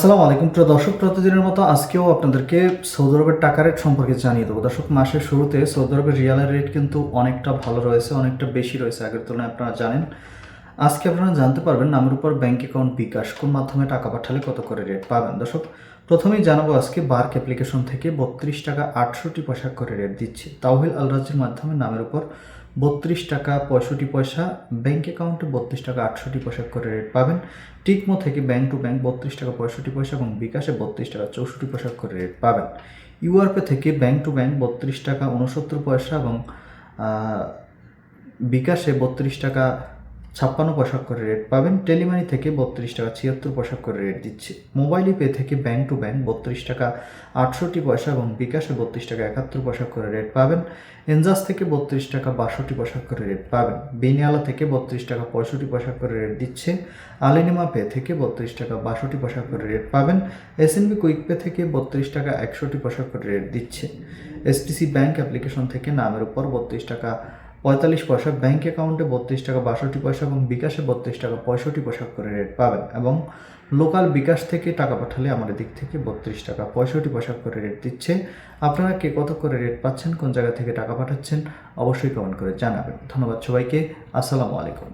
আসসালামু আলাইকুম প্রিয় দর্শক, প্রতিদিনের মতো আজকেও আপনাদেরকে সৌদি আরবের টাকা রেট সম্পর্কে জানিয়ে দেবো। দর্শক, মাসের শুরুতে সৌদি আরবের রিয়ালের রেট কিন্তু অনেকটা ভালো রয়েছে, অনেকটা বেশি রয়েছে আগের তুলনায়, আপনারা জানেন। আজকে আপনারা জানতে পারবেন নামের উপর ব্যাংক অ্যাকাউন্ট বিকাশ কোন মাধ্যমে টাকা পাঠালে কত করে রেট পাবেন। দর্শক, প্রথমেই জানাবো আজকে বার্ক অ্যাপ্লিকেশন থেকে 32 টাকা 68 পয়সা করে রেট দিচ্ছে। তাওহিল আল রাজির মাধ্যমে নামের উপর 32 টাকা 65 পয়সা, ব্যাংক অ্যাকাউন্টে 32 টাকা 68 পয়সা করে রেট পাবেন। টিকমো থেকে ব্যাংক টু ব্যাংক 32 টাকা 65 পয়সা এবং বিকাশে 32 টাকা 64 পয়সা করে রেট পাবেন। ইউআরপে থেকে ব্যাংক টু ব্যাংক 32 টাকা 69 পয়সা এবং বিকাশে 32 টাকা 56 পয়সা করে রেট পাবেন। টেলিমানি থেকে 32 টাকা 76 পয়সা করে রেট দিচ্ছে। মোবাইল পে থেকে ব্যাংক টু ব্যাংক 32 টাকা 68 পয়সা এবং বিকাশে 32 টাকা 71 পয়সা করে রেট পাবেন। এনজাস থেকে 32 টাকা 62 পয়সা করে রেট পাবেন। বেনিয়ালা থেকে 32 টাকা 65 পয়সা করে রেট দিচ্ছে। আলিনিমা পে থেকে 32 টাকা 62 পয়সা করে রেট পাবেন। এসএনবি কুইক পে থেকে 32 টাকা 61 পয়সা করে রেট দিচ্ছে। এসটিসি ব্যাংক অ্যাপ্লিকেশন থেকে নামের উপর 32 টাকা 45 পয়সা, ব্যাংক অ্যাকাউন্টে 32 টাকা 62 পয়সা এবং বিকাশে 32 টাকা 65 পয়সা করে রেট পাবেন। এবং লোকাল বিকাশ থেকে টাকা পাঠালে আমাদের দিক থেকে 32 টাকা 65 পয়সা করে রেট দিচ্ছে। আপনারা কে কত করে রেট পাচ্ছেন, কোন জায়গা থেকে টাকা পাঠাচ্ছেন, অবশ্যই কমেন্ট করে জানাবেন। ধন্যবাদ সবাইকে। আসসালামু আলাইকুম।